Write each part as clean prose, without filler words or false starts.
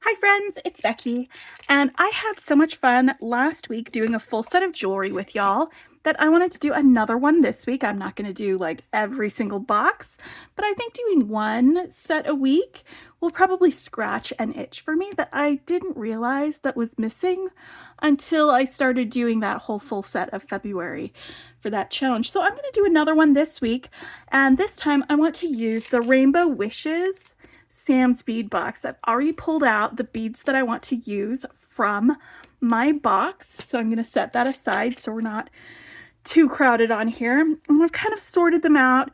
Hi friends, it's Becky, and I had so much fun last week doing a full set of jewelry with y'all that I wanted to do another one this week. I'm not going to do like every single box, but I think doing one set a week will probably scratch an itch for me that I didn't realize that was missing until I started doing that whole full set of February for that challenge. So I'm going to do another one this week, and this time I want to use the Rainbow Wishes Sam's bead box. I've already pulled out the beads that I want to use from my box, so I'm going to set that aside so we're not too crowded on here. And I've kind of sorted them out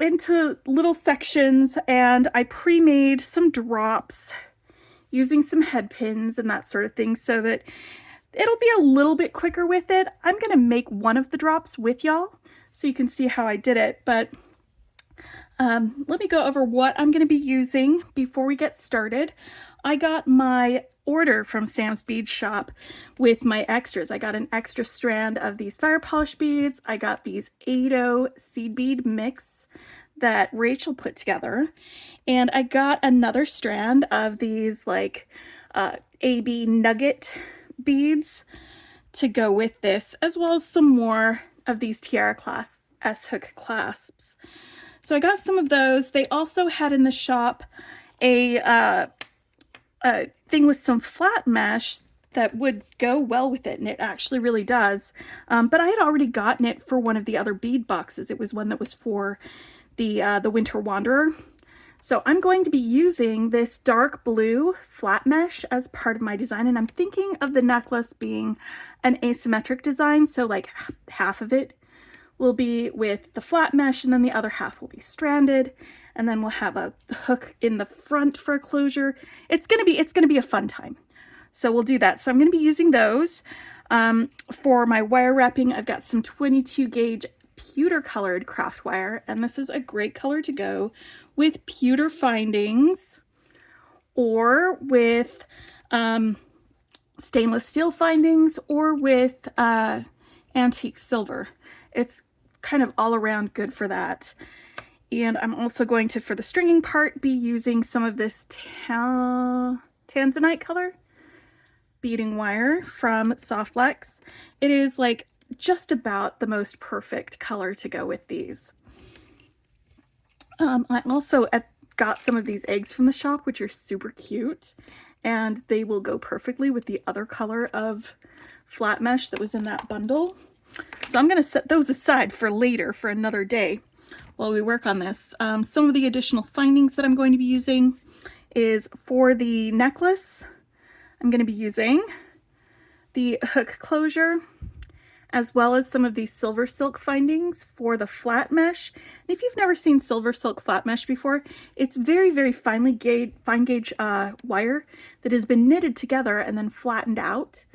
into little sections, and I pre-made some drops using some head pins and that sort of thing so that it'll be a little bit quicker with it. I'm going to make one of the drops with y'all so you can see how I did it, but let me go over what I'm going to be using before we get started. I got my order from Sam's Bead Shop with my extras. I got an extra strand of these fire polish beads. I got these 8-0 seed bead mix that Rachel put together. And I got another strand of these like AB nugget beads to go with this, as well as some more of these tiara clasp S-hook clasps. So I got some of those. They also had in the shop a thing with some flat mesh that would go well with it, and it actually really does. But I had already gotten it for one of the other bead boxes. It was one that was for the Winter Wanderer. So I'm going to be using this dark blue flat mesh as part of my design, and I'm thinking of the necklace being an asymmetric design, so like half of it will be with the flat mesh and then the other half will be stranded, and then we'll have a hook in the front for a closure. It's gonna be a fun time, so we'll do that. So I'm gonna be using those. For my wire wrapping, I've got some 22 gauge pewter colored craft wire, and this is a great color to go with pewter findings or with stainless steel findings or with antique silver. It's kind of all around good for that. And I'm also going to, for the stringing part, be using some of this tanzanite color beading wire from Softflex. It is like just about the most perfect color to go with these. I also got some of these eggs from the shop, which are super cute, and they will go perfectly with the other color of flat mesh that was in that bundle. So I'm going to set those aside for later, for another day, while we work on this. Some of the additional findings that I'm going to be using is for the necklace. I'm going to be using the hook closure, as well as some of these Silversilk findings for the flat mesh. And if you've never seen Silversilk flat mesh before, it's very, very fine gauge wire that has been knitted together and then flattened out.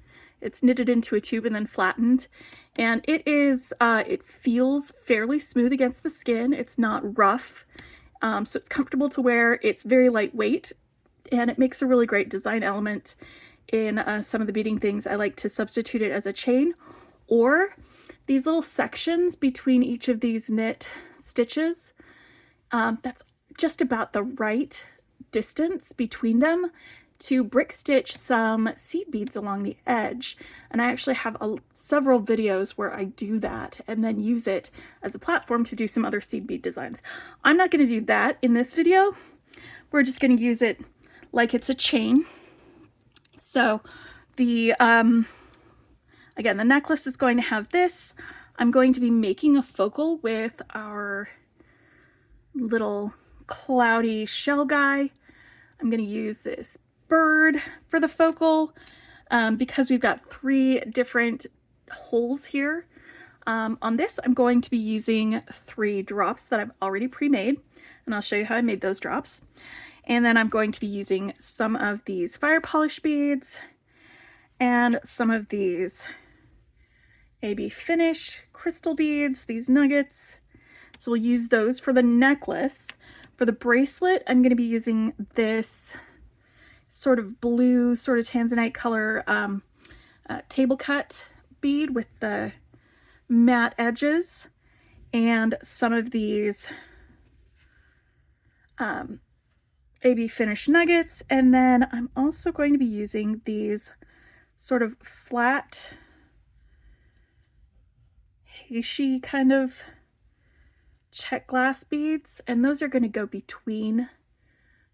It's knitted into a tube and then flattened, and it feels fairly smooth against the skin. It's not rough, so it's comfortable to wear. It's very lightweight, and it makes a really great design element in some of the beading things. I like to substitute it as a chain, or these little sections between each of these knit stitches. That's just about the right distance between them to brick stitch some seed beads along the edge. And I actually have several videos where I do that and then use it as a platform to do some other seed bead designs. I'm not going to do that in this video. We're just going to use it like it's a chain. So the again, the necklace is going to have this. I'm going to be making a focal with our little cloudy shell guy. I'm going to use this bird for the focal because we've got 3 different holes here. On this, I'm going to be using 3 drops that I've already pre-made, and I'll show you how I made those drops. And then I'm going to be using some of these fire polish beads and some of these AB finish crystal beads, these nuggets. So we'll use those for the necklace. For the bracelet, I'm going to be using this sort of blue, sort of tanzanite color table cut bead with the matte edges, and some of these AB finish nuggets, and then I'm also going to be using these sort of flat Heishi kind of check glass beads, and those are going to go between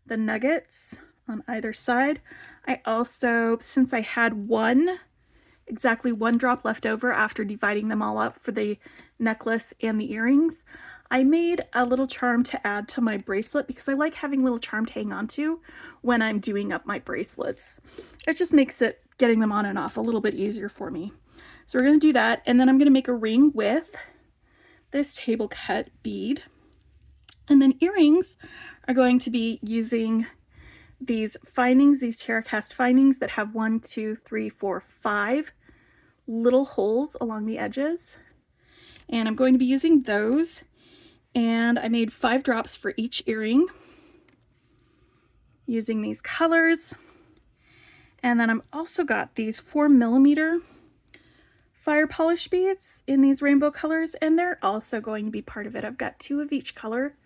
the nuggets on either side. I also, since I had exactly one drop left over after dividing them all up for the necklace and the earrings, I made a little charm to add to my bracelet because I like having a little charm to hang on to when I'm doing up my bracelets. It just makes it getting them on and off a little bit easier for me. So we're going to do that, and then I'm going to make a ring with this table cut bead. And then earrings are going to be using these findings, these Terra Cast findings that have 1, 2, 3, 4, 5 little holes along the edges. And I'm going to be using those. And I made 5 drops for each earring using these colors. And then I've also got these 4mm fire polish beads in these rainbow colors, and they're also going to be part of it. I've got 2 of each color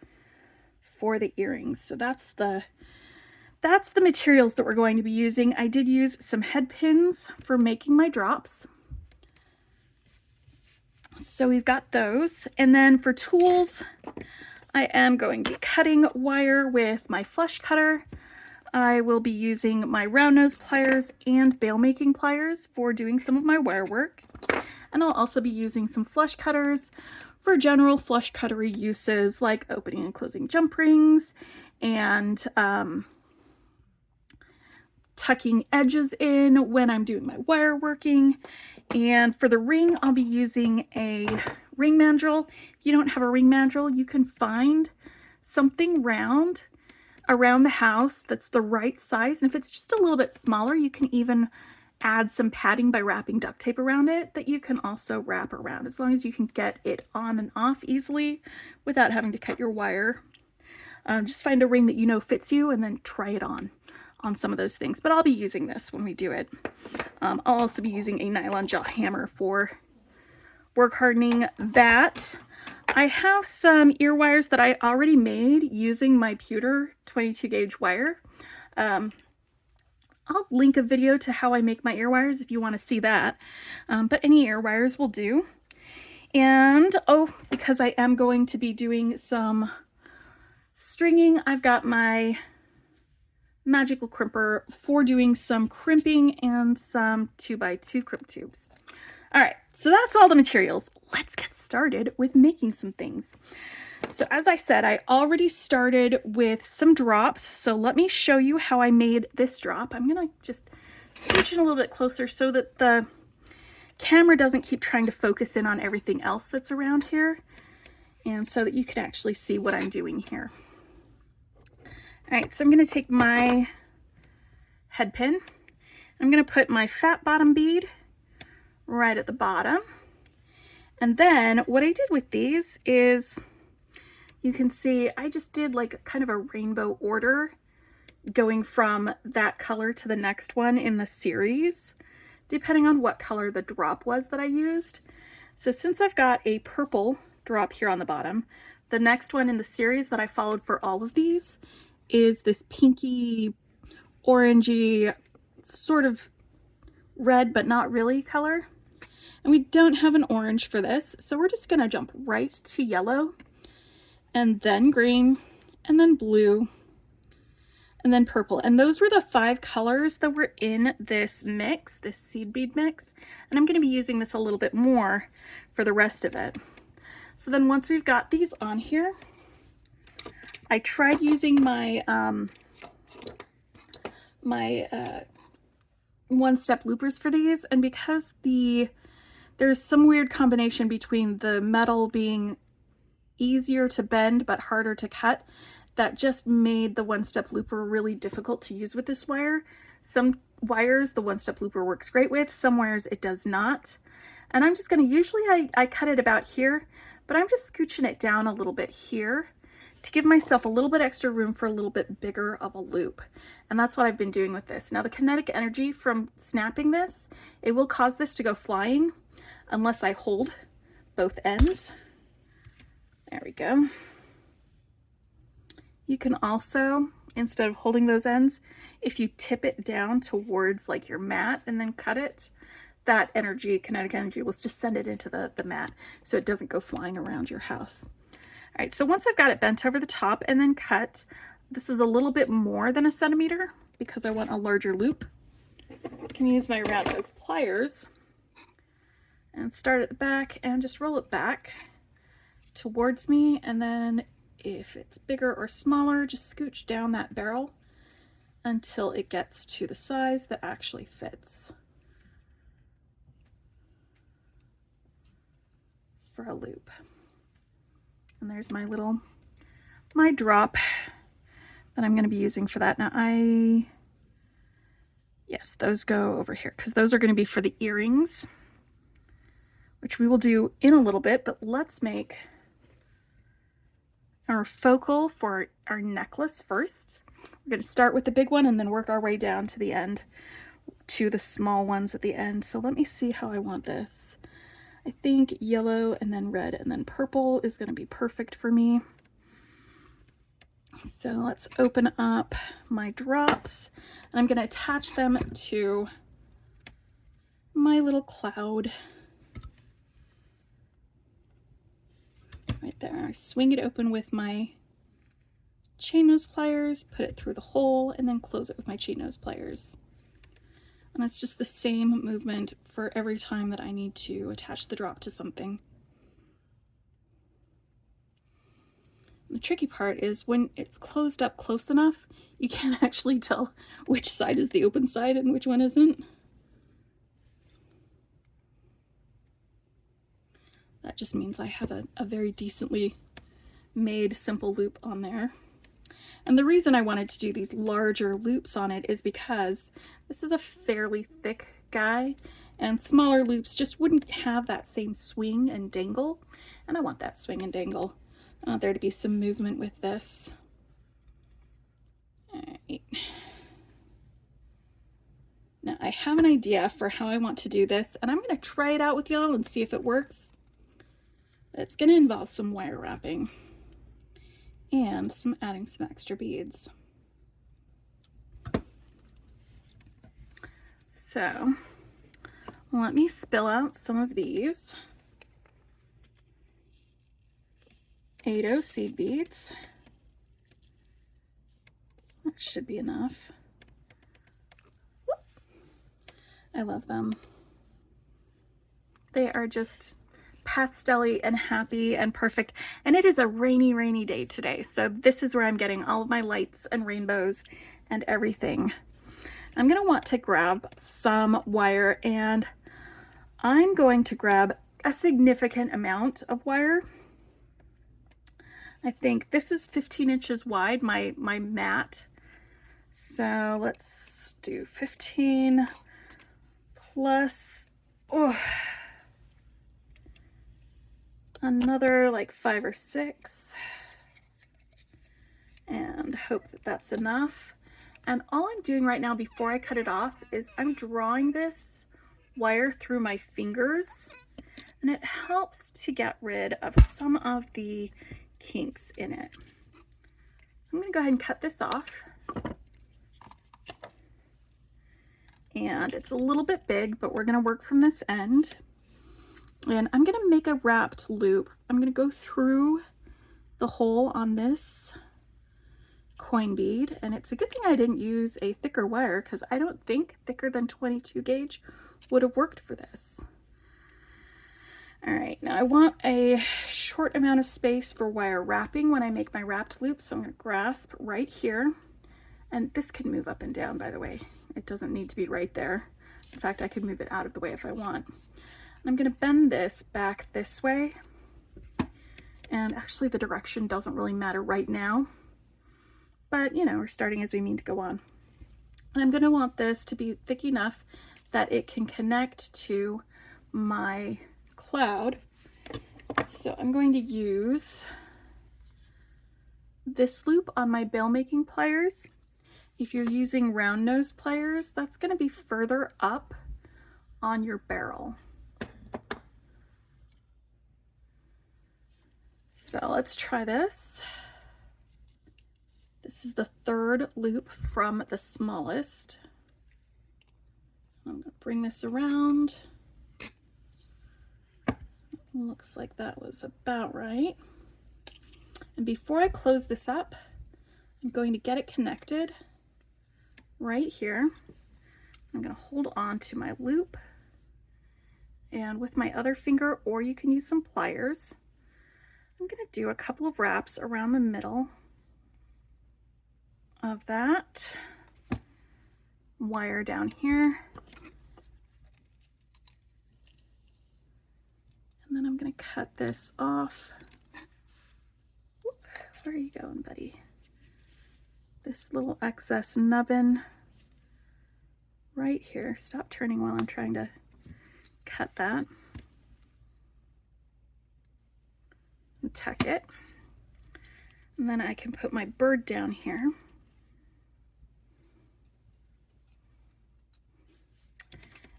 for the earrings. So that's the materials that we're going to be using. I did use some head pins for making my drops. So we've got those. And then for tools, I am going to be cutting wire with my flush cutter. I will be using my round nose pliers and bail making pliers for doing some of my wire work. And I'll also be using some flush cutters for general flush cuttery uses like opening and closing jump rings and tucking edges in when I'm doing my wire working. And for the ring, I'll be using a ring mandrel. If you don't have a ring mandrel, you can find something round around the house that's the right size. And if it's just a little bit smaller, you can even add some padding by wrapping duct tape around it that you can also wrap around, as long as you can get it on and off easily without having to cut your wire. Just find a ring that you know fits you and then try it on some of those things. But I'll be using this when we do it. I'll also be using a nylon jaw hammer for work hardening that. I have some ear wires that I already made using my pewter 22 gauge wire. I'll link a video to how I make my ear wires if you want to see that. But any ear wires will do. And because I am going to be doing some stringing, I've got my magical crimper for doing some crimping and some 2x2 crimp tubes. All right, so that's all the materials. Let's get started with making some things. So as I said, I already started with some drops. So let me show you how I made this drop. I'm gonna just scooch in a little bit closer so that the camera doesn't keep trying to focus in on everything else that's around here, and so that you can actually see what I'm doing here. All right, so I'm gonna take my head pin. I'm gonna put my fat bottom bead right at the bottom. And then what I did with these is, you can see I just did like kind of a rainbow order going from that color to the next one in the series, depending on what color the drop was that I used. So since I've got a purple drop here on the bottom, the next one in the series that I followed for all of these is this pinky, orangey, sort of red but not really color. And we don't have an orange for this, so we're just gonna jump right to yellow, and then green, and then blue, and then purple. And those were the 5 colors that were in this mix, this seed bead mix. And I'm gonna be using this a little bit more for the rest of it. So then once we've got these on here, I tried using my one-step loopers for these, and because there's some weird combination between the metal being easier to bend but harder to cut, that just made the one-step looper really difficult to use with this wire. Some wires the one-step looper works great with, some wires it does not. And I'm just gonna, usually I cut it about here, but I'm just scooching it down a little bit here to give myself a little bit extra room for a little bit bigger of a loop. And that's what I've been doing with this. Now the kinetic energy from snapping this, it will cause this to go flying unless I hold both ends. There we go. You can also, instead of holding those ends, if you tip it down towards like your mat and then cut it, that energy, kinetic energy, will just send it into the mat so it doesn't go flying around your house. All right, so once I've got it bent over the top and then cut, this is a little bit more than 1 centimeter because I want a larger loop. I can use my round nose pliers and start at the back and just roll it back towards me, and then if it's bigger or smaller, just scooch down that barrel until it gets to the size that actually fits for a loop. And there's my drop that I'm going to be using for that. Now yes, those go over here because those are going to be for the earrings, which we will do in a little bit, but let's make our focal for our necklace first. We're going to start with the big one and then work our way down to the end to the small ones at the end. So let me see how I want this. I think yellow and then red and then purple is going to be perfect for me. So let's open up my drops, and I'm going to attach them to my little cloud right there. I swing it open with my chain nose pliers, put it through the hole, and then close it with my chain nose pliers. And it's just the same movement for every time that I need to attach the drop to something. The tricky part is when it's closed up close enough, you can't actually tell which side is the open side and which one isn't. That just means I have a very decently made simple loop on there. And the reason I wanted to do these larger loops on it is because this is a fairly thick guy, and smaller loops just wouldn't have that same swing and dangle, and I want that swing and dangle. I want there to be some movement with this. All right. Now I have an idea for how I want to do this, and I'm going to try it out with y'all and see if it works. It's going to involve some wire wrapping and adding some extra beads. So let me spill out some of these 8O seed beads. That should be enough. Whoop. I love them. They are just pastel-y and happy and perfect. And it is a rainy, rainy day today. So this is where I'm getting all of my lights and rainbows and everything. I'm going to want to grab some wire, and I'm going to grab a significant amount of wire. I think this is 15 inches wide, my mat. So let's do 15 plus another like 5 or 6, and hope that that's enough. And all I'm doing right now before I cut it off is I'm drawing this wire through my fingers, and it helps to get rid of some of the kinks in it. So I'm going to go ahead and cut this off. And it's a little bit big, but we're going to work from this end. And I'm going to make a wrapped loop. I'm going to go through the hole on this coin bead, and it's a good thing I didn't use a thicker wire because I don't think thicker than 22 gauge would have worked for this. All right, now I want a short amount of space for wire wrapping when I make my wrapped loop, so I'm going to grasp right here, and this can move up and down, by the way. It doesn't need to be right there. In fact, I could move it out of the way if I want. And I'm going to bend this back this way, and actually the direction doesn't really matter right now, but you know, we're starting as we mean to go on. And I'm going to want this to be thick enough that it can connect to my cloud. So I'm going to use this loop on my bail making pliers. If you're using round nose pliers, that's going to be further up on your barrel. So let's try this. This is the third loop from the smallest. I'm going to bring this around. Looks like that was about right. And before I close this up, I'm going to get it connected right here. I'm going to hold on to my loop, and with my other finger, or you can use some pliers, I'm going to do a couple of wraps around the middle of that wire down here. And then I'm going to cut this off. Whoop, where are you going, buddy? This little excess nubbin right here. Stop turning while I'm trying to cut that. And tuck it. And then I can put my bird down here.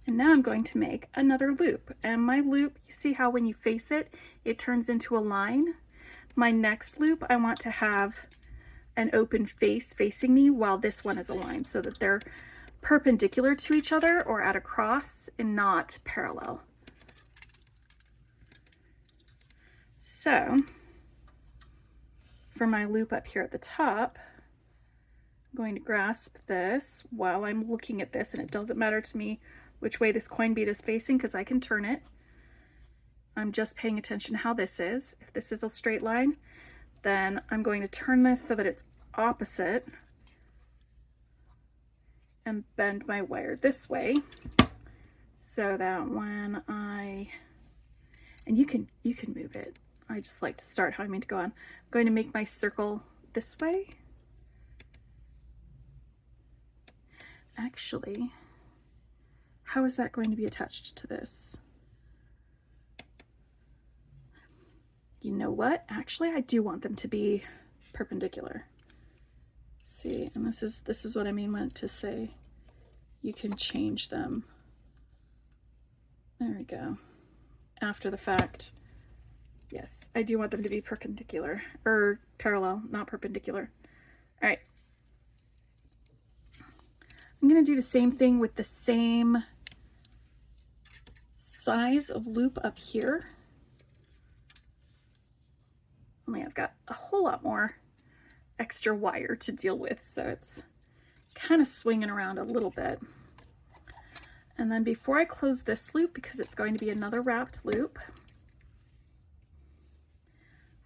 And now I'm going to make another loop. And my loop, you see how when you face it, it turns into a line? My next loop, I want to have an open face facing me while this one is aligned, so that they're perpendicular to each other or at a cross and not parallel. So for my loop up here at the top, I'm going to grasp this while I'm looking at this, and it doesn't matter to me which way this coin bead is facing because I can turn it. I'm just paying attention how this is. If this is a straight line, then I'm going to turn this so that it's opposite and bend my wire this way so that when and you can move it. I just like to start how I mean to go on. I'm going to make my circle this way. Actually, how is that going to be attached to this? You know what? Actually, I do want them to be perpendicular. See, and this is what I mean when to say you can change them. There we go. After the fact. Yes, I do want them to be perpendicular, or parallel, not perpendicular. All right. I'm going to do the same thing with the same size of loop up here. Only I've got a whole lot more extra wire to deal with, so it's kind of swinging around a little bit. And then before I close this loop, because it's going to be another wrapped loop,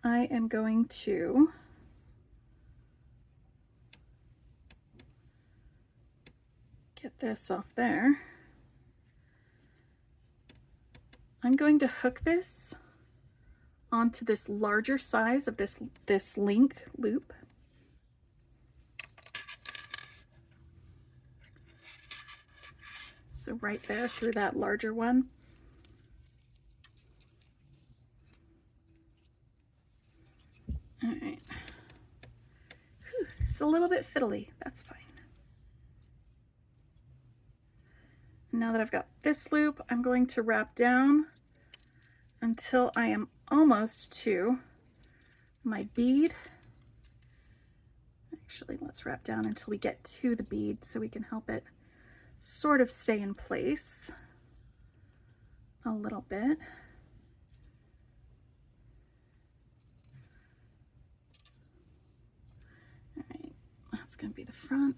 I am going to get this off there. I'm going to hook this onto this larger size of this link loop. So right there through that larger one. All right. Whew, it's a little bit fiddly, that's fine. Now that I've got this loop, I'm going to wrap down until I am almost to my bead. Actually, let's wrap down until we get to the bead so we can help it sort of stay in place a little bit. All right, that's going to be the front.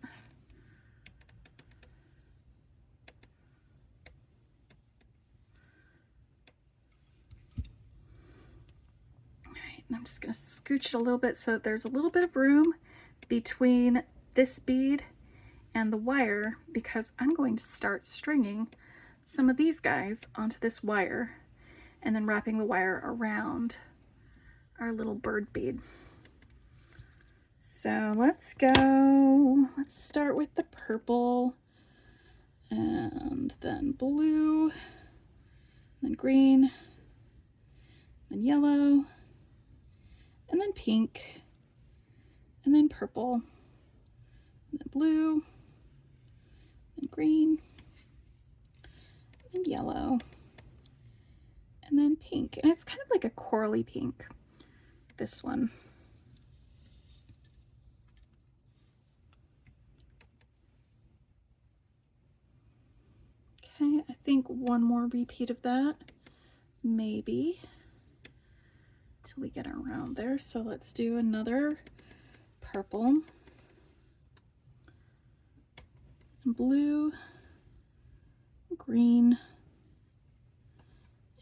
And I'm just going to scooch it a little bit so that there's a little bit of room between this bead and the wire, because I'm going to start stringing some of these guys onto this wire and then wrapping the wire around our little bird bead. So let's go. Let's start with the purple, and then blue, then green, then yellow, and then pink, and then purple, and then blue, and green, and yellow, and then pink. And it's kind of like a corally pink, this one. Okay, I think one more repeat of that, maybe, till we get around there. So let's do another purple, and blue, green,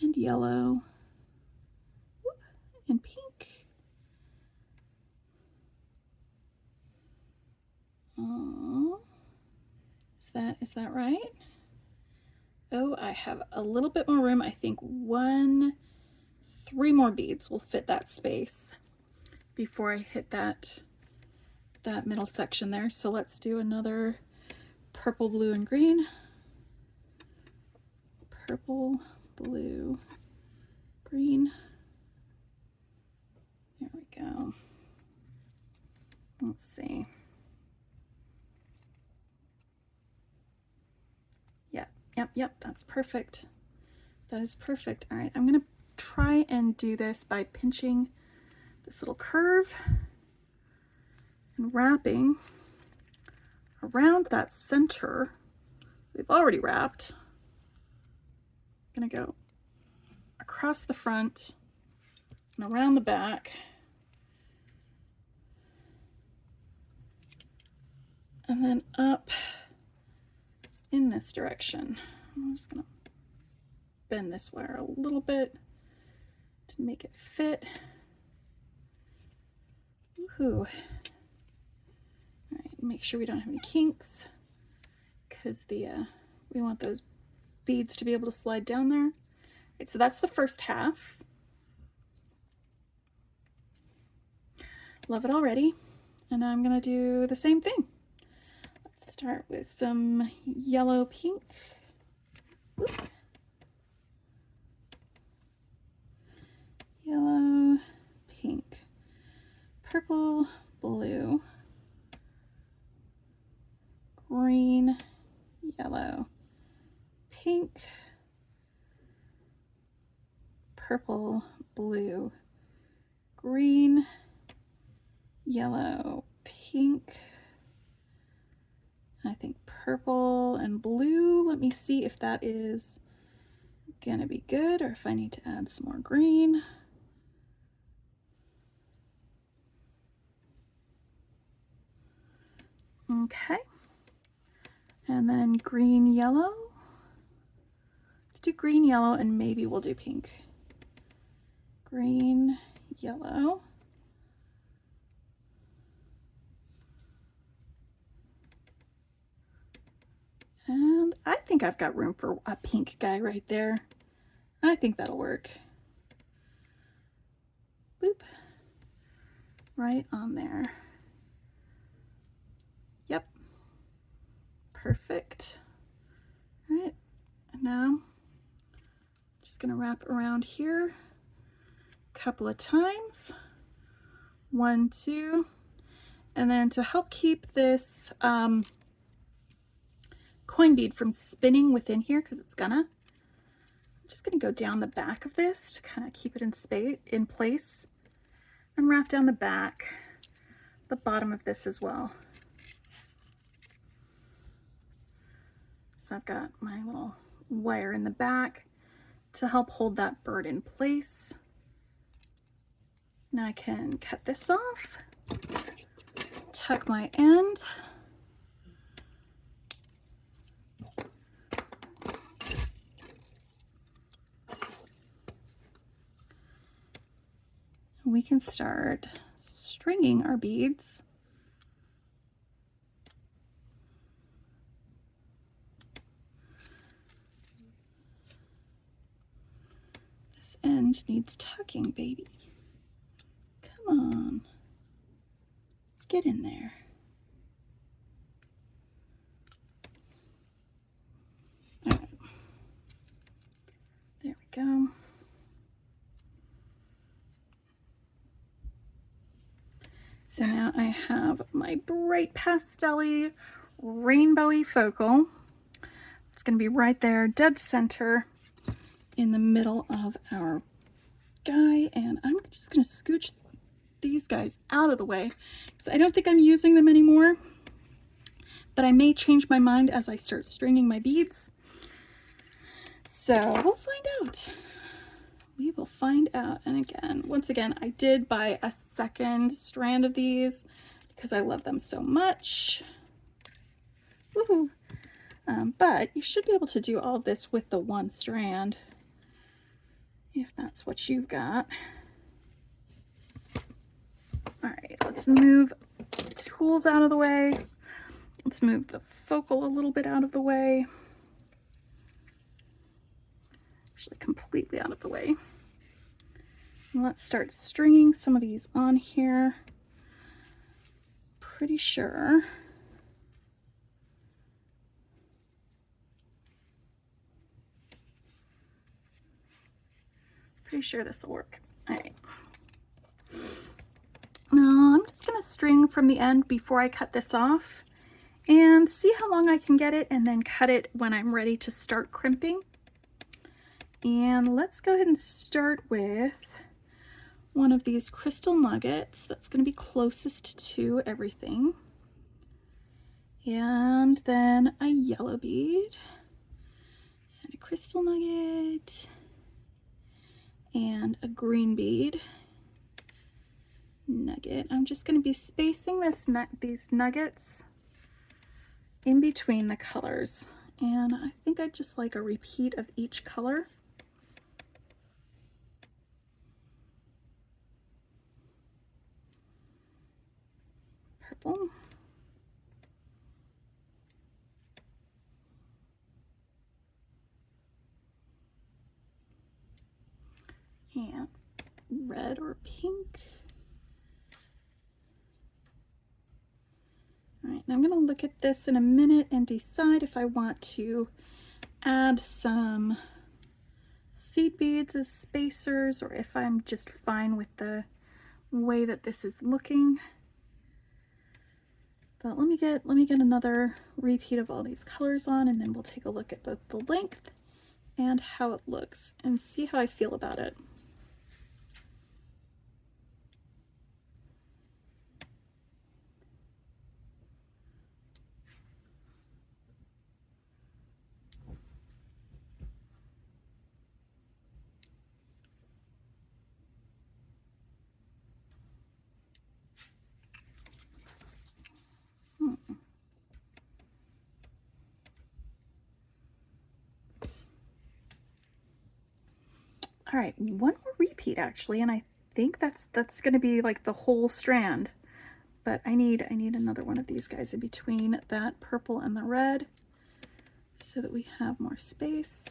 and yellow, and pink. Oh, is that right? Oh, I have a little bit more room. I think 3 more beads will fit that space before I hit that middle section there. So let's do another purple, blue, and green. Purple, blue, green. There we go. Let's see. Yep, that's perfect. That is perfect. All right, I'm gonna try and do this by pinching this little curve and wrapping around that center we've already wrapped. I'm gonna go across the front and around the back. And then up in this direction. I'm just gonna bend this wire a little bit to make it fit. Woohoo. All right, make sure we don't have any kinks, because we want those beads to be able to slide down there. All right, so that's the first half. Love it already. And now I'm gonna do the same thing. Let's start with some yellow pink. Oop. Yellow, pink, purple, blue, green, yellow, pink, purple, blue, green, yellow, pink, I think purple and blue. Let me see if that is gonna be good or if I need to add some more green. Okay, and then green, yellow. Let's do green, yellow, and maybe we'll do pink. Green, yellow. And I think I've got room for a pink guy right there. I think that'll work. Boop. Right on there. Yep. Perfect. All right. And now, just gonna wrap around here a couple of times. 1, 2. And then to help keep this coin bead from spinning within here, because it's gonna, I'm just gonna go down the back of this to kind of keep it in place, and wrap down the back, the bottom of this as well. So I've got my little wire in the back to help hold that bird in place. Now I can cut this off, tuck my end, we can start stringing our beads. This end needs tucking, baby. Come on. Let's get in there. All right. There we go. So now I have my bright pastel-y, rainbowy focal. It's going to be right there, dead center in the middle of our guy. And I'm just going to scooch these guys out of the way. So I don't think I'm using them anymore, but I may change my mind as I start stringing my beads. So we'll find out. We will find out. And again, once again, I did buy a second strand of these because I love them so much. Woohoo! But you should be able to do all of this with the one strand if that's what you've got. All right, let's move tools out of the way. Let's move the focal a little bit out of the way. Actually, completely out of the way. And let's start stringing some of these on here. Pretty sure. Pretty sure this will work. All right. Now I'm just gonna string from the end before I cut this off and see how long I can get it, and then cut it when I'm ready to start crimping. And let's go ahead and start with one of these crystal nuggets that's going to be closest to everything. And then a yellow bead, and a crystal nugget, and a green bead nugget. I'm just going to be spacing these nuggets in between the colors. And I think I'd just like a repeat of each color. Purple. And red or pink. All right, now I'm going to look at this in a minute and decide if I want to add some seed beads as spacers or if I'm just fine with the way that this is looking. But let me get another repeat of all these colors on, and then we'll take a look at both the length and how it looks and see how I feel about it. All right, one more repeat actually, and I think that's going to be like the whole strand. But I need another one of these guys in between that purple and the red so that we have more space.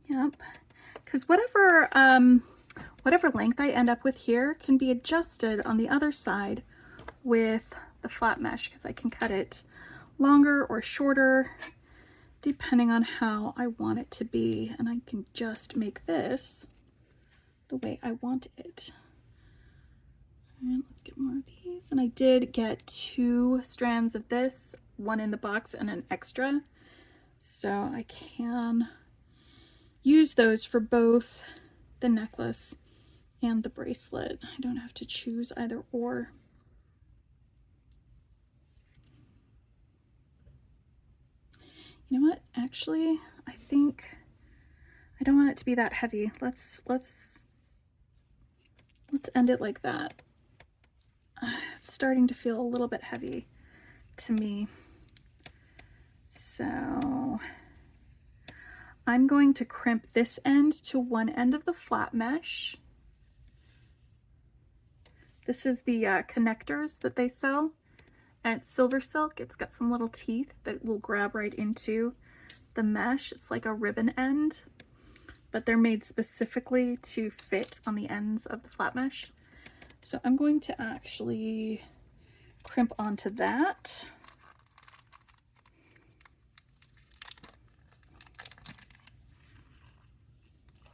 Yep, because whatever length I end up with here can be adjusted on the other side with the flat mesh, because I can cut it longer or shorter depending on how I want it to be, and I can just make this the way I want it. And let's get more of these. And I did get 2 strands of this, one in the box and an extra, so I can use those for both the necklace and the bracelet. I don't have to choose either or. You know what? Actually, I think I don't want it to be that heavy. Let's end it like that. It's starting to feel a little bit heavy to me. So I'm going to crimp this end to one end of the flat mesh. This is the connectors that they sell at Silversilk. It's got some little teeth that will grab right into the mesh. It's like a ribbon end, but they're made specifically to fit on the ends of the flat mesh. So I'm going to actually crimp onto that.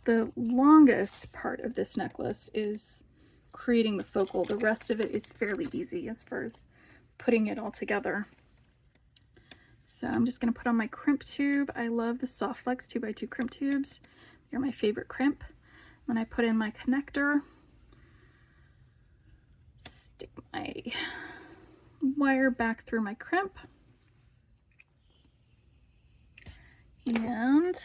The longest part of this necklace is creating the focal. The rest of it is fairly easy as far as putting it all together. So I'm just going to put on my crimp tube. I love the Soft Flex 2x2 crimp tubes. They're my favorite crimp. Then I put in my connector. Stick my wire back through my crimp and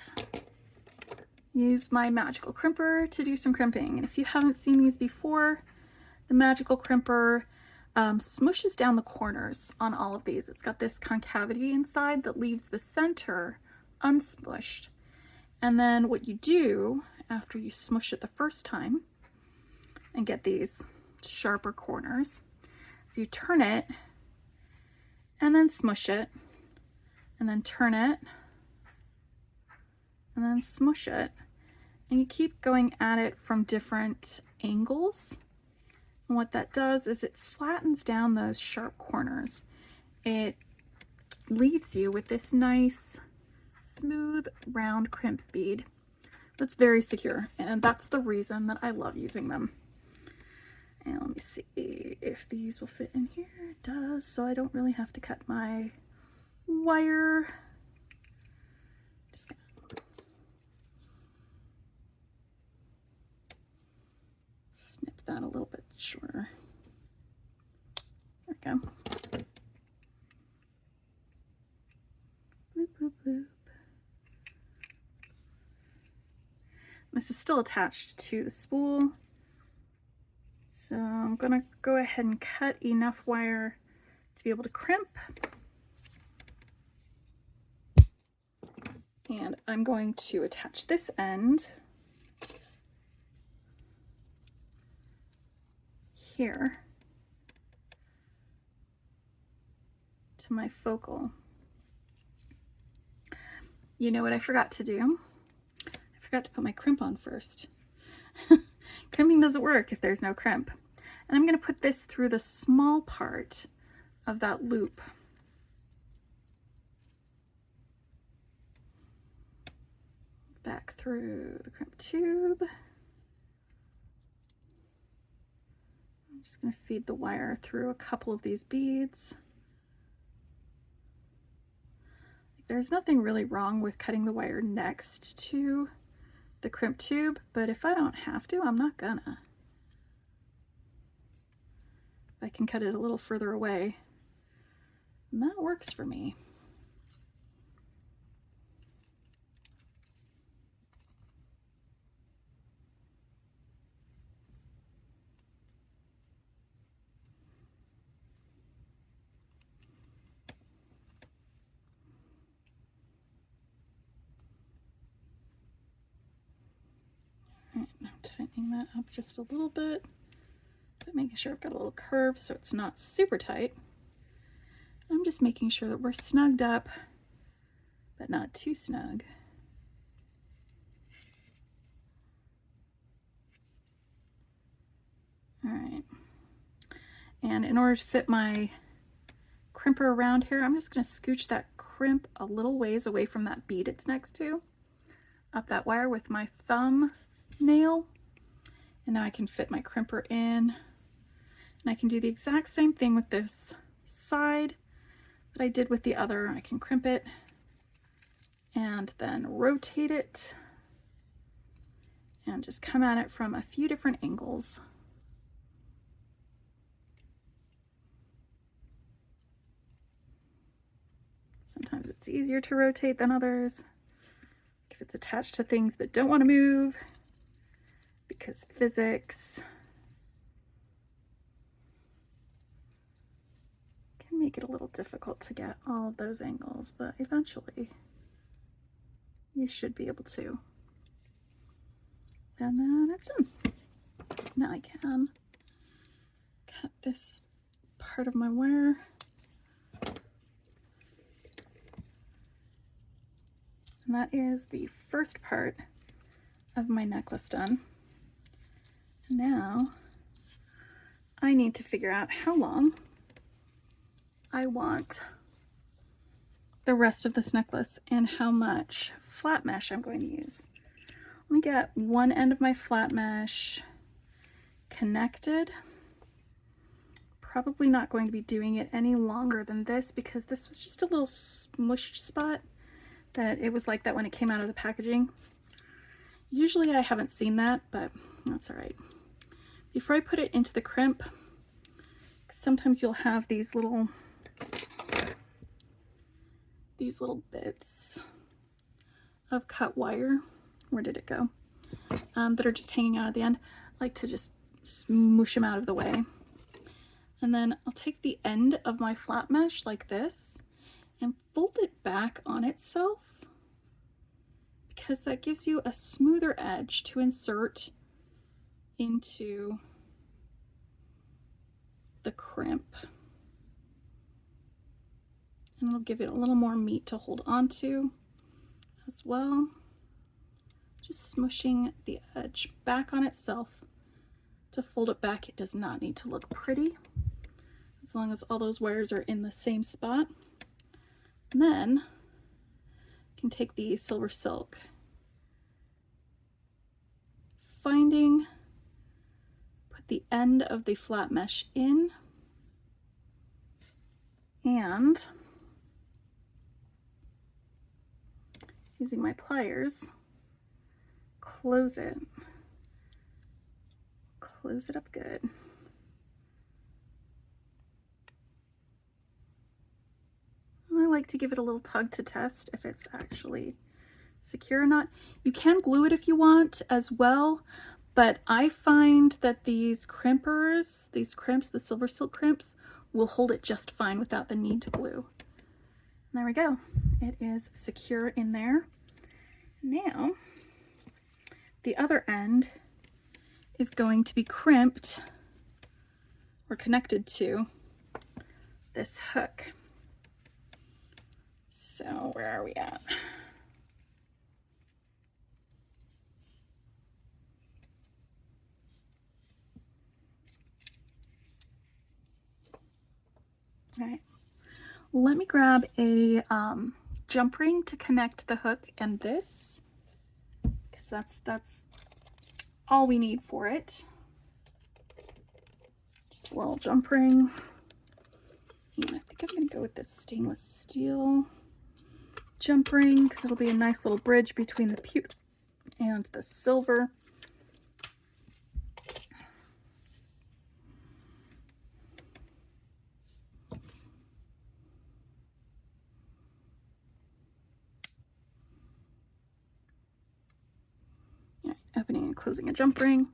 use my magical crimper to do some crimping. And if you haven't seen these before, the magical crimper smushes down the corners on all of these. It's got this concavity inside that leaves the center unsmushed. And then what you do after you smush it the first time and get these sharper corners is you turn it and then smush it and then turn it and then smush it. And you keep going at it from different angles. And what that does is it flattens down those sharp corners. It leaves you with this nice, smooth, round crimp bead that's very secure. And that's the reason that I love using them. And let me see if these will fit in here. It does, so I don't really have to cut my wire. Just gonna snip that a little bit shorter. There we go. Bloop, bloop, bloop. This is still attached to the spool. So I'm gonna go ahead and cut enough wire to be able to crimp. And I'm going to attach this end here to my focal. You know what I forgot to do? I forgot to put my crimp on first. Crimping doesn't work if there's no crimp. And I'm going to put this through the small part of that loop. Back through the crimp tube. I'm just going to feed the wire through a couple of these beads. There's nothing really wrong with cutting the wire next to the crimp tube, but if I don't have to, I'm not gonna. I can cut it a little further away, and that works for me. Tightening that up just a little bit, but making sure I've got a little curve so it's not super tight. I'm just making sure that we're snugged up, but not too snug. All right. And in order to fit my crimper around here, I'm just going to scooch that crimp a little ways away from that bead it's next to, up that wire with my thumb nail. And now I can fit my crimper in, and I can do the exact same thing with this side that I did with the other. I can crimp it and then rotate it and just come at it from a few different angles. Sometimes it's easier to rotate than others if it's attached to things that don't want to move, because physics can make it a little difficult to get all of those angles, but eventually you should be able to. And then it's in. Now I can cut this part of my wire. And that is the first part of my necklace done. Now I need to figure out how long I want the rest of this necklace and how much flat mesh I'm going to use. Let me get one end of my flat mesh connected. Probably not going to be doing it any longer than this because this was just a little smushed spot that it was like that when it came out of the packaging. Usually I haven't seen that, but that's all right. Before I put it into the crimp, sometimes you'll have these little bits of cut wire. Where did it go? That are just hanging out at the end. I like to just smoosh them out of the way. And then I'll take the end of my flat mesh like this and fold it back on itself, because that gives you a smoother edge to insert into the crimp. And it'll give it a little more meat to hold on to as well. Just smushing the edge back on itself to fold it back. It does not need to look pretty, as long as all those wires are in the same spot. And then I can take the Silversilk, put the end of the flat mesh in, and using my pliers, close it up good. I like to give it a little tug to test if it's actually secure or not. You can glue it if you want as well, but I find that these crimps, the Silversilk crimps, will hold it just fine without the need to glue. And there we go. It is secure in there. Now, the other end is going to be crimped or connected to this hook. So where are we at? All right, let me grab a jump ring to connect the hook and this, because that's all we need for it. Just a little jump ring. And I think I'm going to go with this stainless steel jump ring, because it'll be a nice little bridge between the pewter and the silver. Opening and closing a jump ring.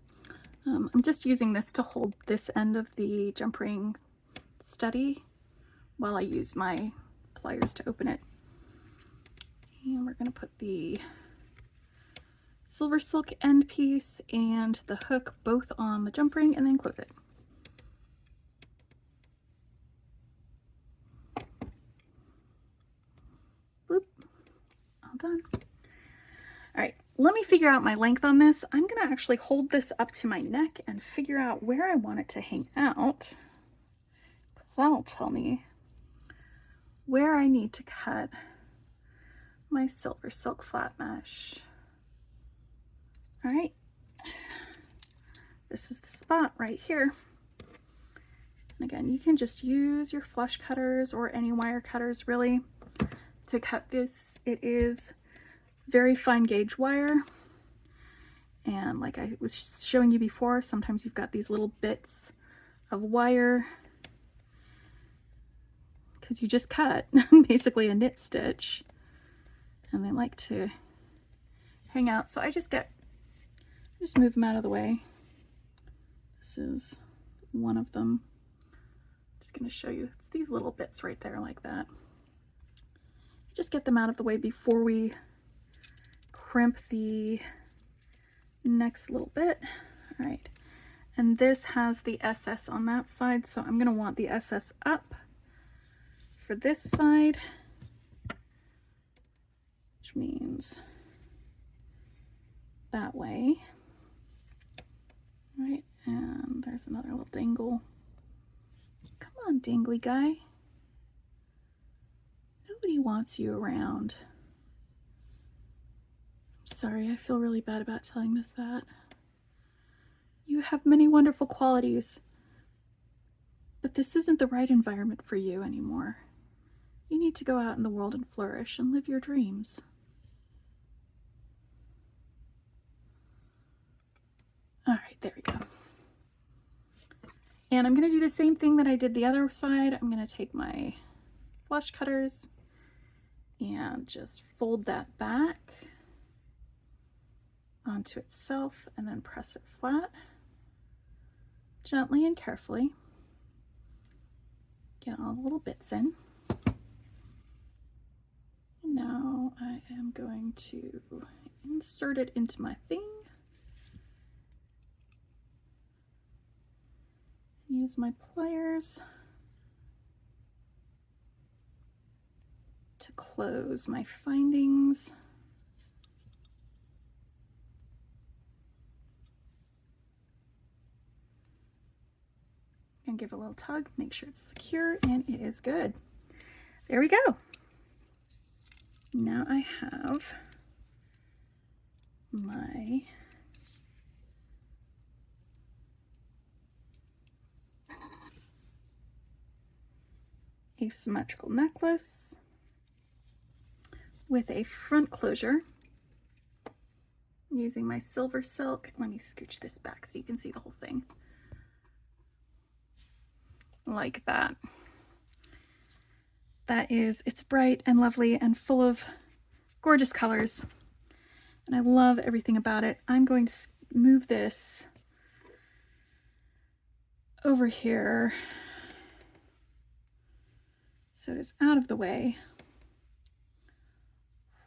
I'm just using this to hold this end of the jump ring steady while I use my pliers to open it. And we're going to put the Silversilk end piece and the hook both on the jump ring and then close it. Boop. All done. All right, let me figure out my length on this. I'm going to actually hold this up to my neck and figure out where I want it to hang out, because that'll tell me where I need to cut my Silversilk flat mesh. All right, this is the spot right here. And again, you can just use your flush cutters or any wire cutters really to cut this. It is very fine gauge wire, and like I was showing you before, sometimes you've got these little bits of wire because you just cut basically a knit stitch, and they like to hang out. So I just move them out of the way. This is one of them. I'm just going to show you. It's these little bits right there like that. Just get them out of the way before we crimp the next little bit. All right, and this has the SS on that side, so I'm going to want the SS up for this side, which means that way. All right, and there's another little dangle. Come on, dangly guy. Nobody wants you around. Sorry, I feel really bad about telling this that. You have many wonderful qualities, but this isn't the right environment for you anymore. You need to go out in the world and flourish and live your dreams. All right, there we go. And I'm going to do the same thing that I did the other side. I'm going to take my flush cutters and just fold that back onto itself and then press it flat gently and carefully. Get all the little bits in. Now I am going to insert it into my thing. Use my pliers to close my findings. And give it a little tug, make sure it's secure, and it is good. There we go. Now I have my asymmetrical necklace with a front closure using my Silversilk. Let me scooch this back so you can see the whole thing. Like that. It's bright and lovely and full of gorgeous colors. And I love everything about it. I'm going to move this over here so it is out of the way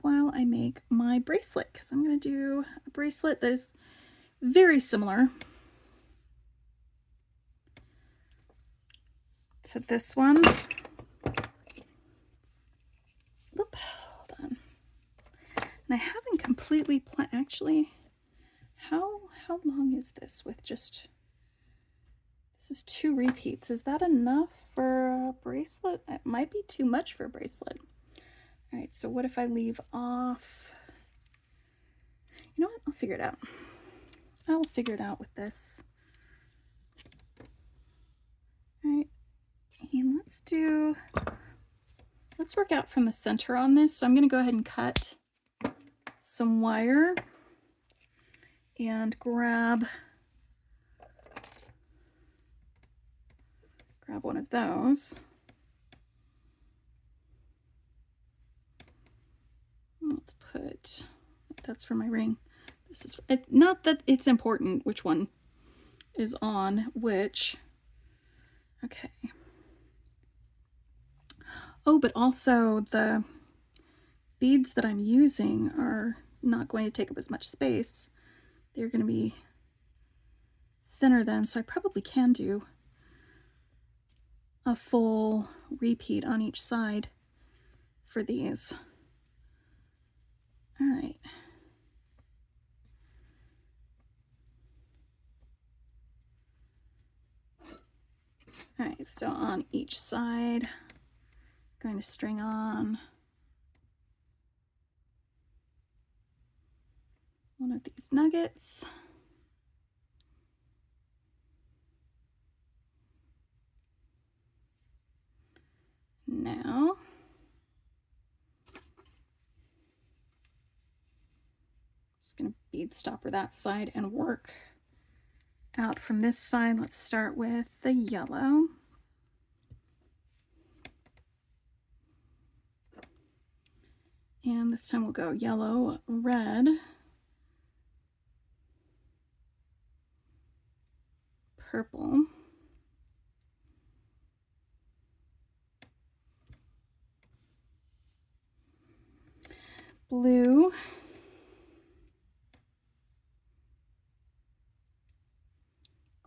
while I make my bracelet, because I'm going to do a bracelet that is very similar to this one. Oop, hold on. And I haven't completely actually, how long is this with just, this is 2 repeats. Is that enough for a bracelet? It might be too much for a bracelet. All right, so what if I leave off, you know what, I'll figure it out. I'll figure it out with this. All right, and let's work out from the center on this. So I'm gonna go ahead and cut some wire and grab one of those. Let's put, that's for my ring. This is, not that it's important which one is on which. Okay. Oh, but also the beads that I'm using are not going to take up as much space. They're going to be thinner then, so I probably can do a full repeat on each side for these. All right. All right, so on each side, I'm going to string on one of these nuggets. Now, just going to bead stopper that side and work out from this side. Let's start with the yellow. And this time we'll go yellow, red, purple, blue,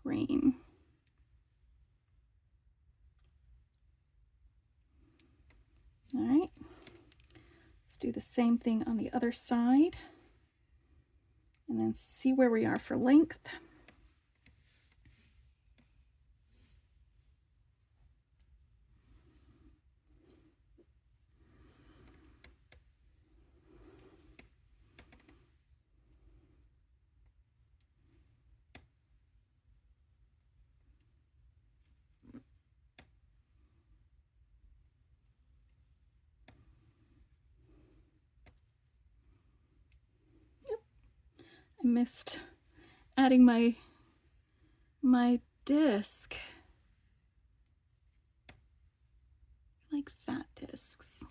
green. All right, let's do the same thing on the other side and then see where we are for length. I missed adding my disc. like fat discs.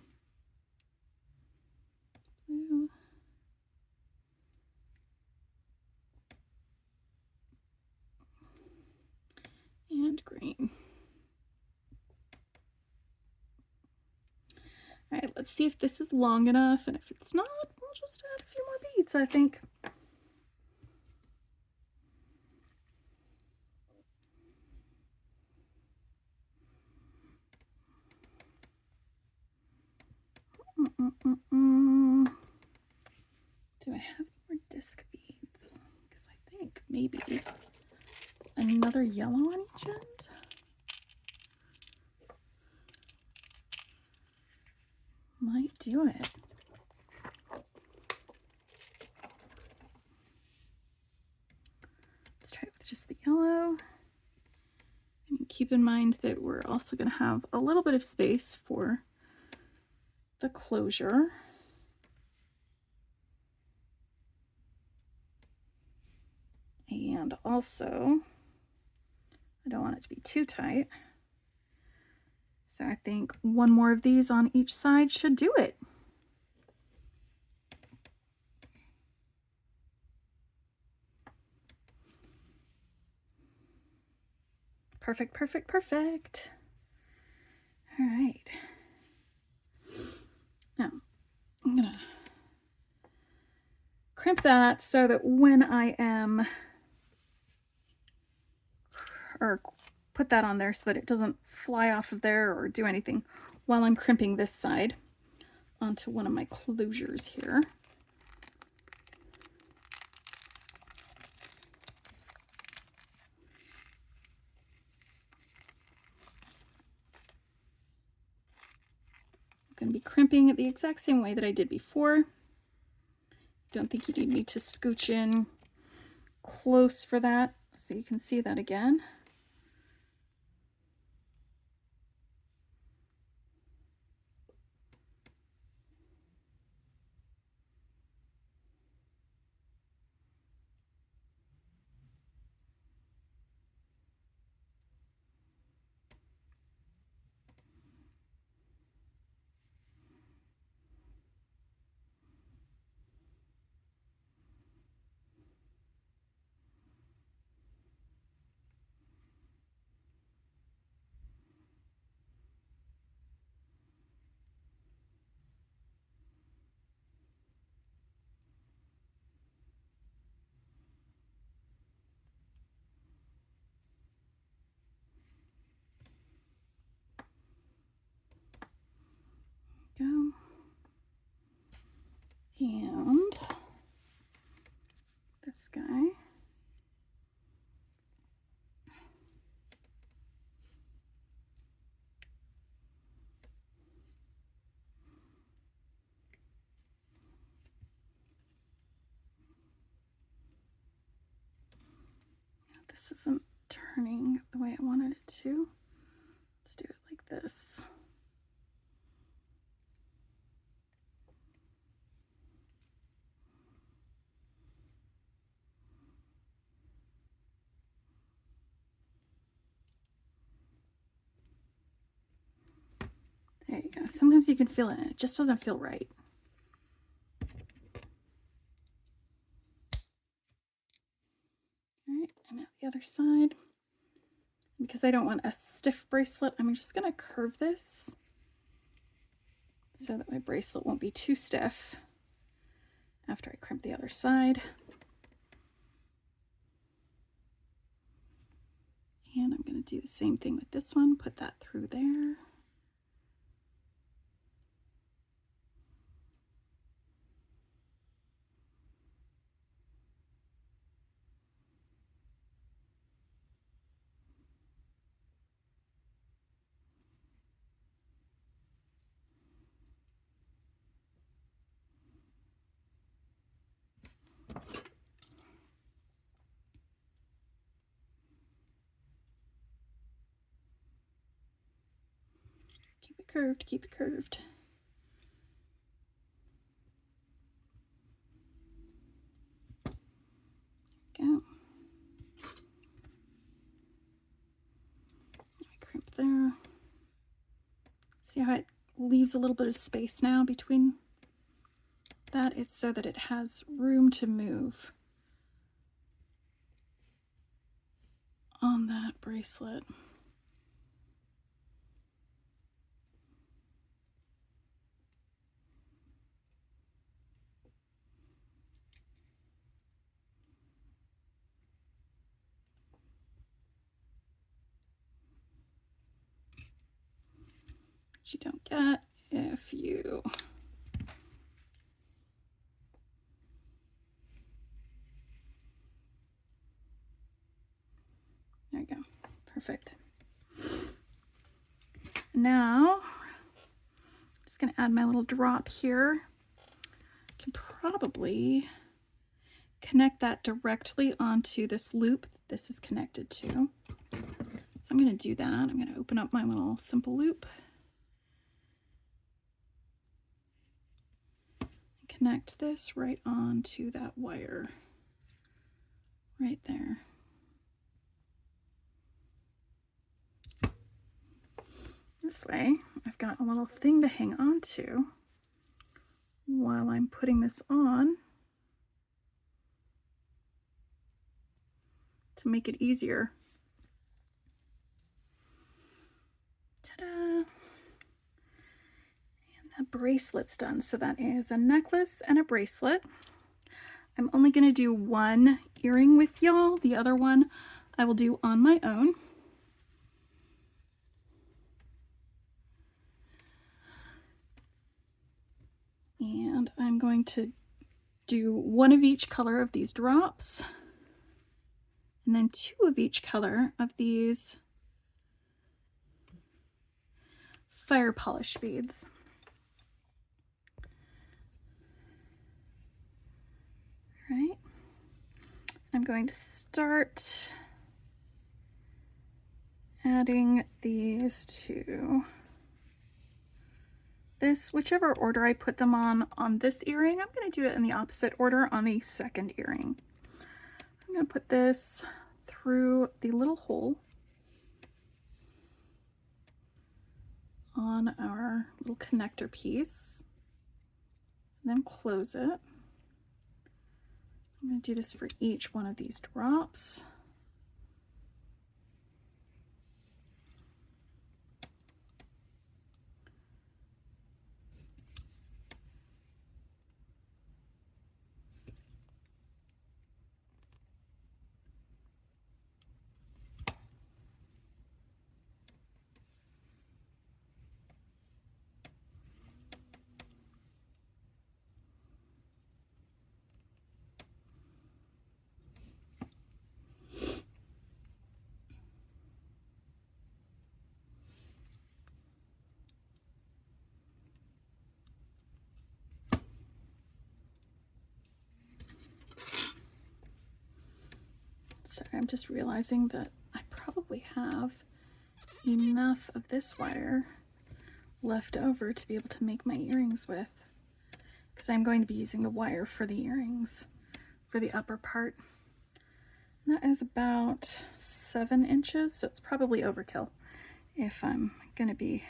Blue. And green. All right, let's see if this is long enough, and if it's not, we'll just add a few more beads, I think. Do I have more disc beads? Because I think maybe another yellow on each end. Might do it. Let's try it with just the yellow. And keep in mind that we're also going to have a little bit of space for the closure. And also, I don't want it to be too tight. So I think one more of these on each side should do it. Perfect, perfect, perfect. All right. Now, I'm gonna crimp that so that when I am, or put that on there so that it doesn't fly off of there or do anything while I'm crimping this side onto one of my closures here. I'm going to be crimping it the exact same way that I did before. Don't think you need me to scooch in close for that, so you can see that again. Go. And this guy. This isn't turning the way I wanted it to. Let's do it like this. There you go. Sometimes you can feel it and it just doesn't feel right. All right, and now the other side. Because I don't want a stiff bracelet, I'm just going to curve this so that my bracelet won't be too stiff after I crimp the other side. And I'm going to do the same thing with this one, put that through there. Keep it curved, keep it curved. Go. I crimp there. See how it leaves a little bit of space now between that? It's so that it has room to move on that bracelet. Which you don't get if you there you go. Perfect. Now, I'm just going to add my little drop here. I can probably connect that directly onto this loop this is connected to. So I'm going to do that. I'm going to open up my little simple loop. Connect this right onto that wire right there. This way, I've got a little thing to hang on to while I'm putting this on to make it easier. Ta-da! And the bracelet's done. So that is a necklace and a bracelet. I'm only going to do one earring with y'all. The other one I will do on my own. And I'm going to do one of each color of these drops, and then two of each color of these fire polish beads. All right. I'm going to start adding these to this, whichever order I put them on this earring. I'm going to do it in the opposite order on the second earring. I'm going to put this through the little hole on our little connector piece, and then close it. I'm going to do this for each one of these drops. Sorry, I'm just realizing that I probably have enough of this wire left over to be able to make my earrings with, because I'm going to be using the wire for the earrings for the upper part. And that is about 7 inches, so it's probably overkill if I'm going to be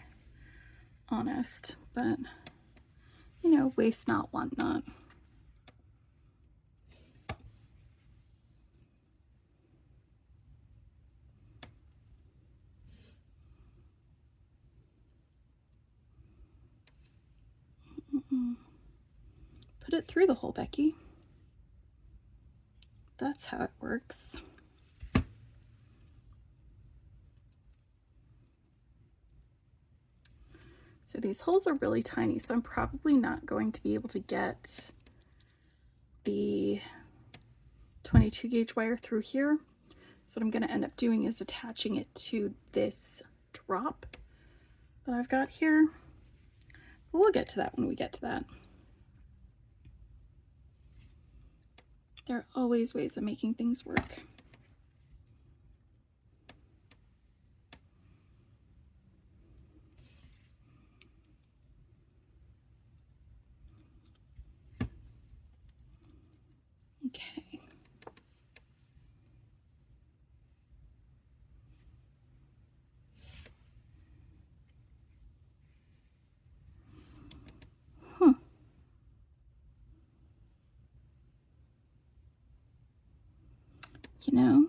honest, but you know, waste not, want not. Put it through the hole, Becky. That's how it works. So these holes are really tiny, so I'm probably not going to be able to get the 22 gauge wire through here. So what I'm going to end up doing is attaching it to this drop that I've got here. But we'll get to that when we get to that. There are always ways of making things work. Okay. know.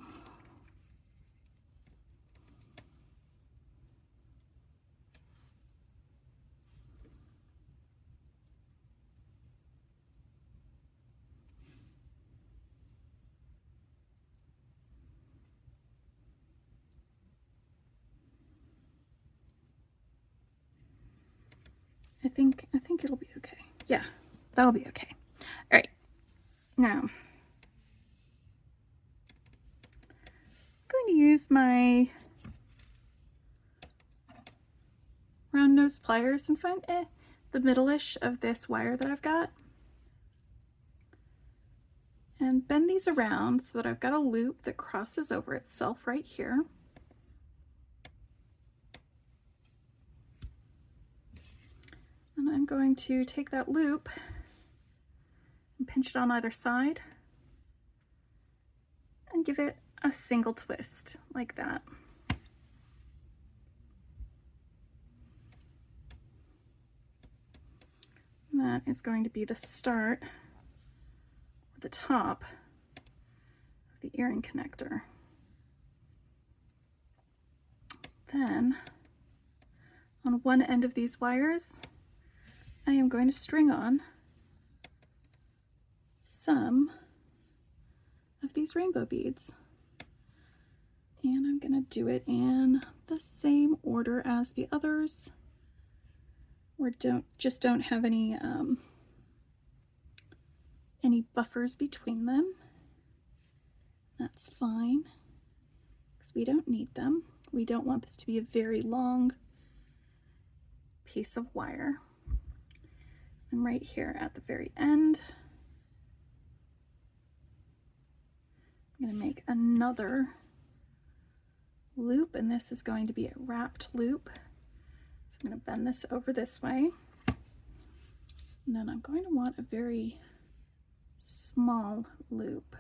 I think it'll be okay. Yeah, that'll be okay. All right, now I'm going to use my round nose pliers and find the middle-ish of this wire that I've got, and bend these around so that I've got a loop that crosses over itself right here. And I'm going to take that loop and pinch it on either side and give it a single twist like that. And that is going to be the start, or the top of the earring connector. Then on one end of these wires, I am going to string on some of these rainbow beads. And I'm going to do it in the same order as the others, or don't have any buffers between them. That's fine, because we don't need them. We don't want this to be a very long piece of wire. I'm right here at the very end. I'm going to make another loop, and this is going to be a wrapped loop. So I'm going to bend this over this way. And then I'm going to want a very small loop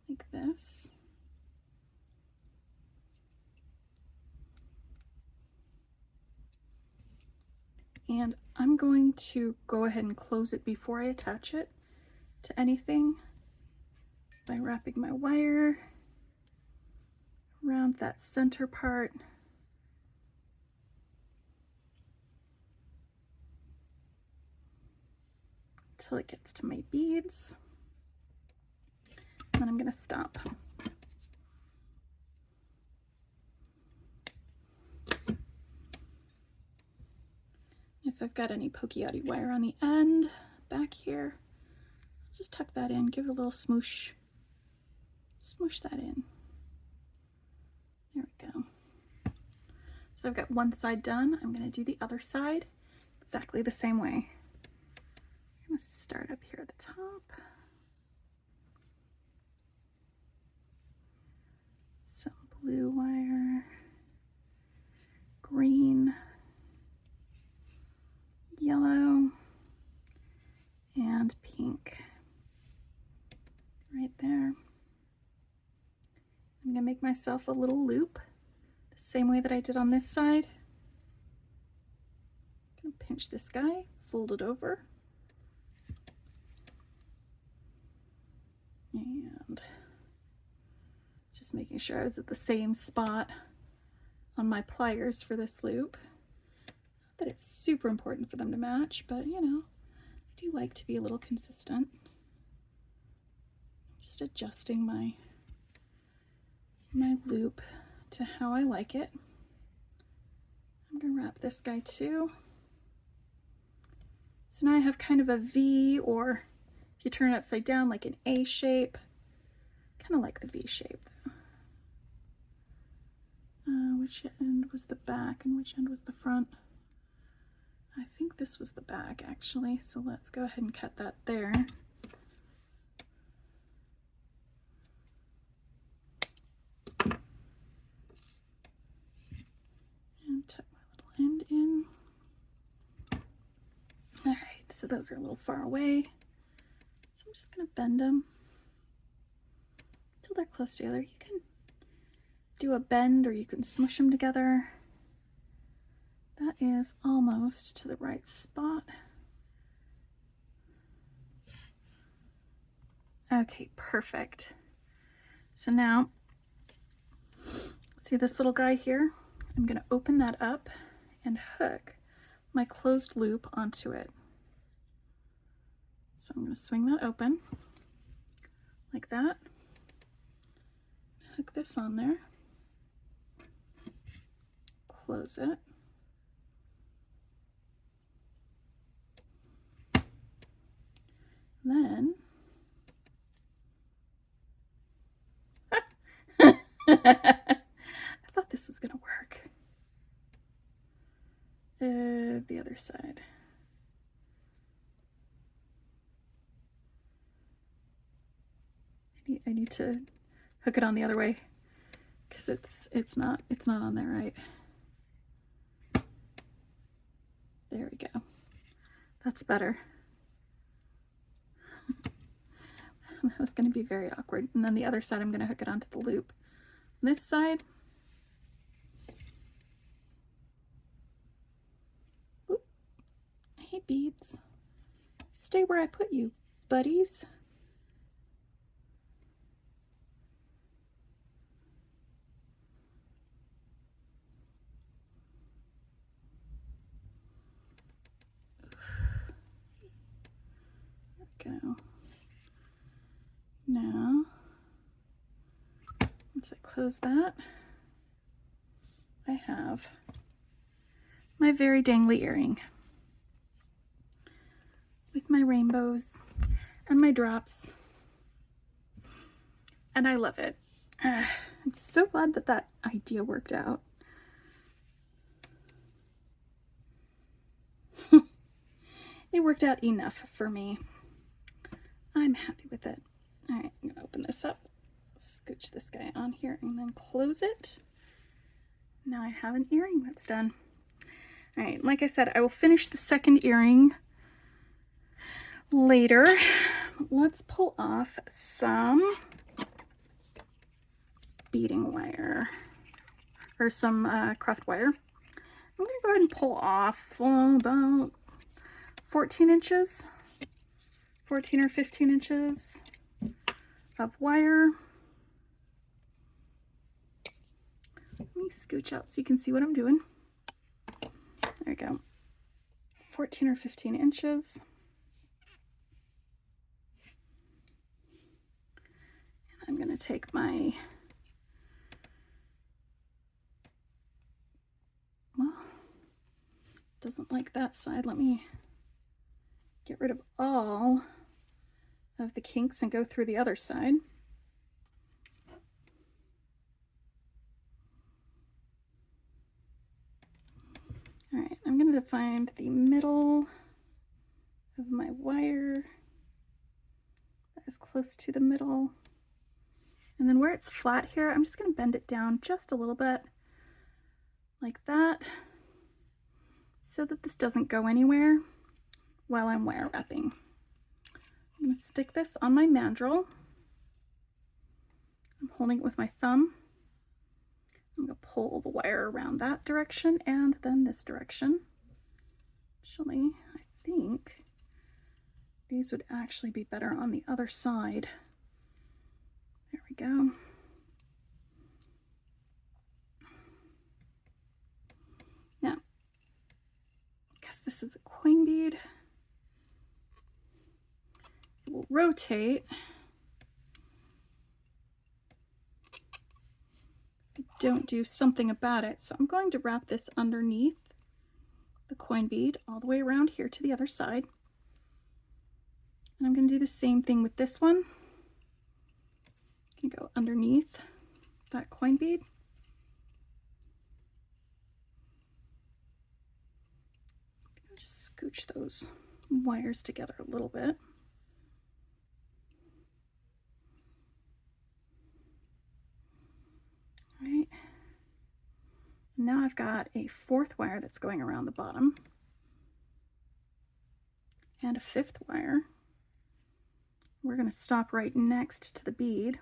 like this. And I'm going to go ahead and close it before I attach it to anything by wrapping my wire around that center part until it gets to my beads. And then I'm going to stop. If I've got any pokey-outy wire on the end back here, just tuck that in, give it a little smoosh. Smoosh that in. There we go. So I've got one side done. I'm going to do the other side exactly the same way. I'm going to start up here at the top. Some blue wire, green, yellow, and pink. Right there. I'm going to make myself a little loop the same way that I did on this side. I'm going to pinch this guy, fold it over, and just making sure I was at the same spot on my pliers for this loop. Not that it's super important for them to match, but you know, I do like to be a little consistent. Just adjusting my loop to how I like it. I'm going to wrap this guy too. So now I have kind of a V, or if you turn it upside down, like an A shape. Kind of like the V shape though. Which end was the back and which end was the front? I think this was the back actually, so let's go ahead and cut that there. And tuck my little end in. Alright, so those are a little far away. So I'm just going to bend them until they're close together. You can do a bend or you can smush them together. That is almost to the right spot. Okay, perfect. So now, see this little guy here? I'm going to open that up and hook my closed loop onto it. So I'm going to swing that open like that. Hook this on there. Close it. Then I thought this was gonna work. The other side. I need to hook it on the other way because it's not on there right. There we go. That's better. That was going to be very awkward. And then the other side, I'm going to hook it onto the loop. On this side, oop, hey beads, stay where I put you, buddies. There we go. Now, once I close that, I have my very dangly earring with my rainbows and my drops, and I love it. I'm so glad that that idea worked out. It worked out enough for me. I'm happy with it. All right, I'm gonna open this up, scooch this guy on here, and then close it. Now I have an earring that's done. All right, like I said, I will finish the second earring later. Let's pull off some beading wire, or some craft wire. I'm gonna go ahead and pull off about 14 inches, 14 or 15 inches of wire. Let me scooch out so you can see what I'm doing. There we go. 14 or 15 inches. And I'm going to take my, well, doesn't like that side. Let me get rid of all of the kinks and go through the other side. All right, I'm going to find the middle of my wire that is close to the middle. And then where it's flat here, I'm just going to bend it down just a little bit like that so that this doesn't go anywhere while I'm wire wrapping. I'm going to stick this on my mandrel. I'm holding it with my thumb. I'm going to pull the wire around that direction and then this direction. Actually, I think these would actually be better on the other side. There we go. Now, because this is a coin bead, it will rotate. I don't do something about it. So I'm going to wrap this underneath the coin bead all the way around here to the other side. And I'm going to do the same thing with this one. I'm going to go underneath that coin bead. Just scooch those wires together a little bit. All right. Now I've got a fourth wire that's going around the bottom and a fifth wire. We're going to stop right next to the bead.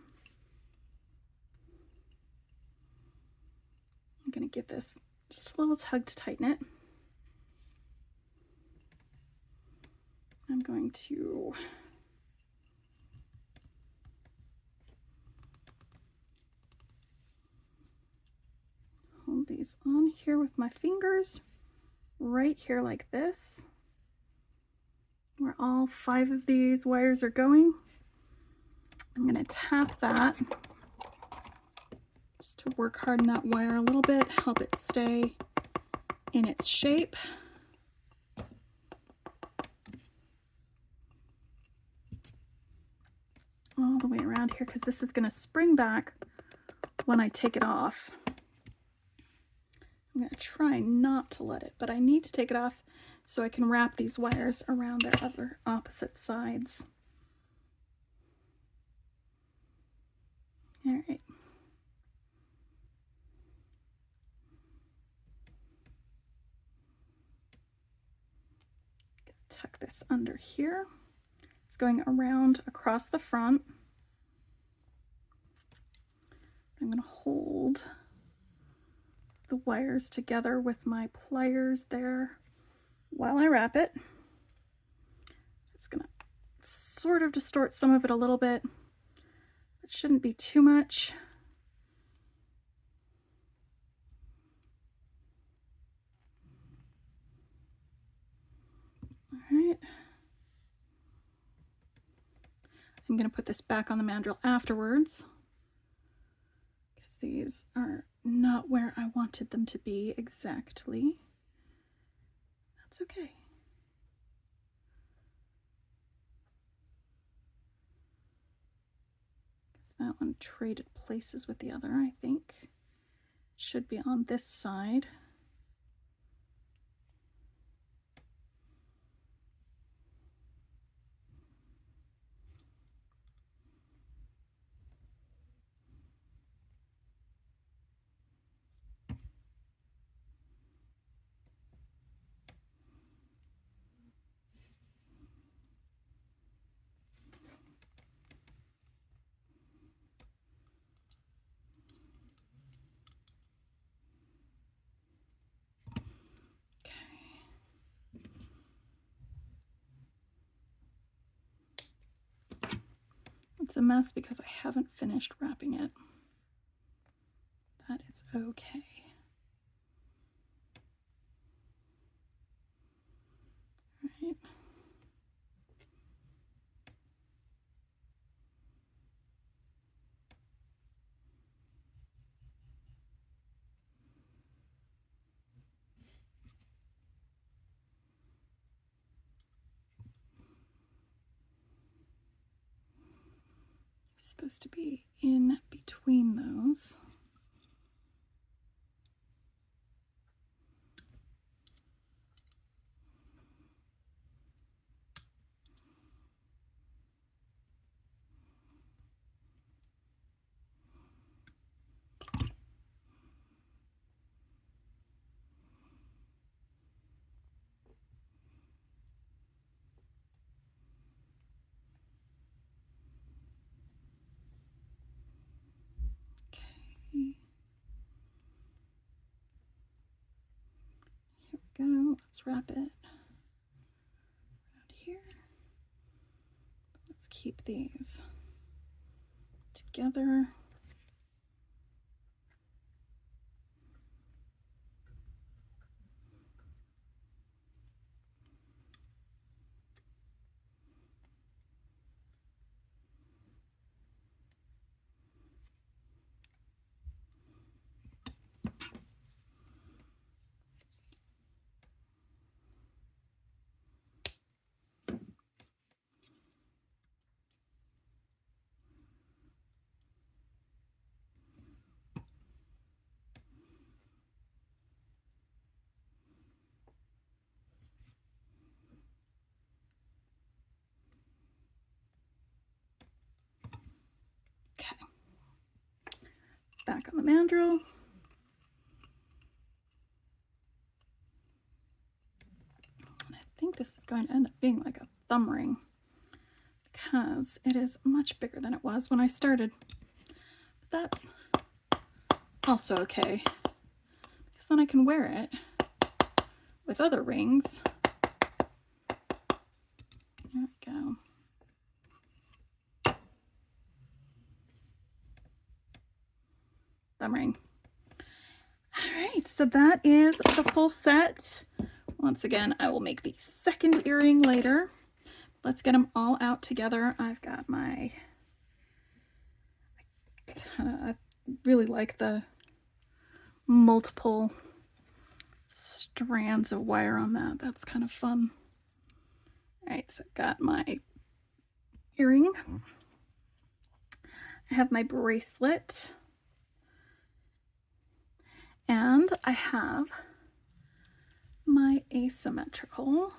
I'm going to give this just a little tug to tighten it. I'm going to these on here with my fingers, right here like this, where all 5 of these wires are going. I'm going to tap that just to work harden that wire a little bit, help it stay in its shape. All the way around here, because this is going to spring back when I take it off. I'm going to try not to let it, but I need to take it off so I can wrap these wires around their other opposite sides. All right. Tuck this under here. It's going around across the front. I'm going to hold the wires together with my pliers there while I wrap it. It's going to sort of distort some of it a little bit. It shouldn't be too much. All right. I'm going to put this back on the mandrel afterwards because these are not where I wanted them to be exactly. That's okay. Because that one traded places with the other, I think. Should be on this side. It's a mess because I haven't finished wrapping it. That is okay. All right. Supposed to be in between those. Okay. Here we go. Let's wrap it around here. Let's keep these together. Okay. Back on the mandrel. And I think this is going to end up being like a thumb ring because it is much bigger than it was when I started. But that's also okay because then I can wear it with other rings. There we go. Thumb ring. All right. right, so that is the full set. Once again, I will make the second earring later. Let's get them all out together. I've got my, I really like the multiple strands of wire on that. That's kind of fun. All right, so I've got my earring. I have my bracelet. And I have my asymmetrical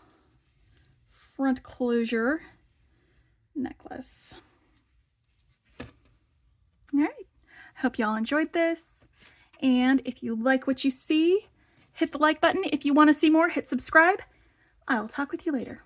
front closure necklace. All right, hope y'all enjoyed this. And if you like what you see, hit the like button. If you want to see more, hit subscribe. I'll talk with you later.